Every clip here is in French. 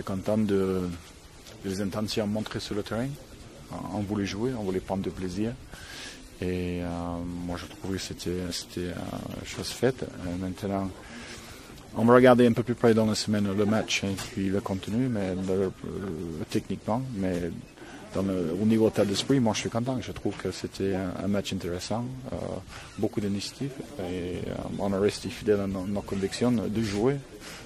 très content des intentions montrées sur le terrain. On voulait jouer, on voulait prendre du plaisir. Et moi, je trouvais que c'était chose faite. Maintenant, on va regarder un peu plus près dans la semaine le match et puis le contenu, mais techniquement. Mais au niveau état d'esprit, moi, je suis content. Je trouve que c'était un match intéressant, beaucoup d'initiatives. Et on a resté fidèle à nos convictions de jouer,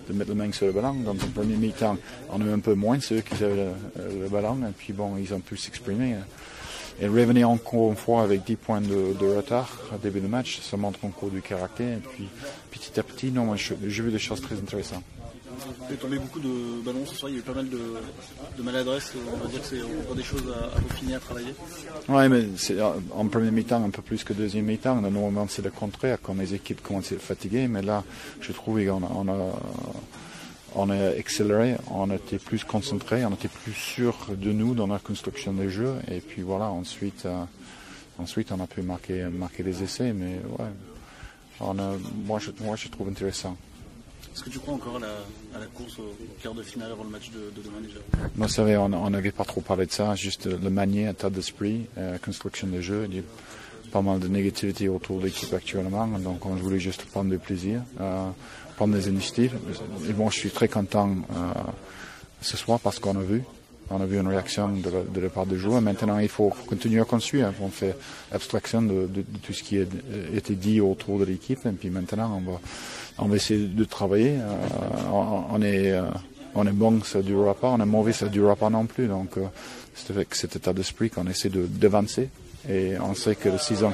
de mettre la main sur le ballon. Dans le premier mi-temps, on a eu un peu moins ceux qui avaient le ballon. Et puis bon, ils ont pu s'exprimer. Et revenir encore une fois avec 10 points de retard au début du match, ça montre encore du caractère. Et puis petit à petit, non, moi, j'ai vu des choses très intéressantes. Il est tombé beaucoup de ballons ce soir, il y a eu pas mal de maladresse, on va dire que c'est encore des choses à peaufiner, à travailler. Oui, mais en premier mi-temps un peu plus que deuxième mi-temps. Normalement c'est le contraire quand les équipes commencent à être fatiguées, mais là je trouve qu'on a accéléré, on était plus concentré, on était plus sûr de nous dans la construction des jeux, et puis voilà, ensuite on a pu marquer des essais, mais ouais, moi je trouve intéressant. Est-ce que tu crois encore à la course au quart de finale avant le match de demain déjà? Vous savez, on n'avait pas trop parlé de ça, juste le manier, état d'esprit, construction des jeux. Il y a pas mal de négativité autour de l'équipe actuellement, donc on voulait juste prendre du plaisir, prendre des initiatives. Et bon, je suis très content ce soir parce qu'on a vu une réaction de la part des joueurs. Maintenant, il faut continuer à construire. On fait abstraction de tout ce qui a été dit autour de l'équipe, et puis maintenant on va essayer de travailler. On est bon, ça ne durera pas. On est mauvais, ça ne durera pas non plus. Donc, c'est avec cet état d'esprit qu'on essaie d'avancer. Et on sait que la saison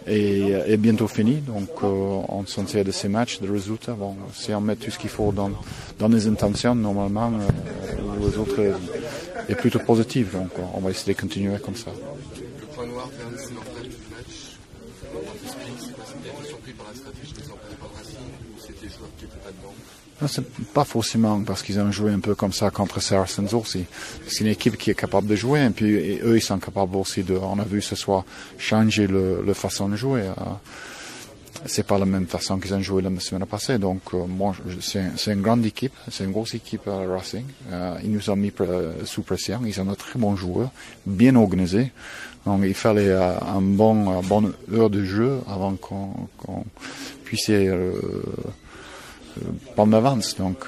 est bientôt finie. Donc, on s'en sert de ces matchs, de résultats. Bon, si on met tout ce qu'il faut dans les intentions, normalement, le résultat est plutôt positif. Donc, on va essayer de continuer comme ça. Le point noir vers le mental du match, c'était été surpris par la stratégie des entraîneurs de Racing ou c'était les joueurs qui n'étaient pas dedans? Non, c'est pas forcément parce qu'ils ont joué un peu comme ça contre Saracens aussi. C'est une équipe qui est capable de jouer et puis eux ils sont capables aussi on a vu ce soir changer la façon de jouer. C'est pas la même façon qu'ils ont joué la semaine passée. Donc moi c'est une grande équipe, c'est une grosse équipe à Racing. Ils nous ont mis sous pression. Ils ont de très bons joueurs, bien organisés. Donc il fallait une bonne heure de jeu avant qu'on puisse prendre l'avance. Donc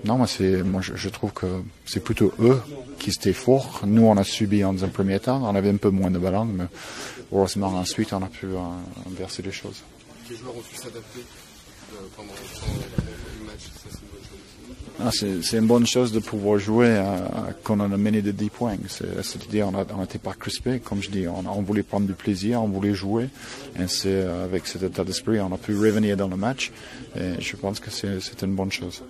non, moi je trouve que c'est plutôt eux qui étaient forts. Nous on a subi dans un premier temps, on avait un peu moins de ballon, mais heureusement ensuite on a pu inverser les choses. Les joueurs ont pu s'adapter pendant le match, ça c'est une bonne chose aussi. C'est une bonne chose de pouvoir jouer quand on a mené de 10 points. C'est-à-dire on n'était pas crispé, comme je dis, on voulait prendre du plaisir, on voulait jouer. Et c'est avec cet état d'esprit on a pu revenir dans le match. Et je pense que c'est une bonne chose.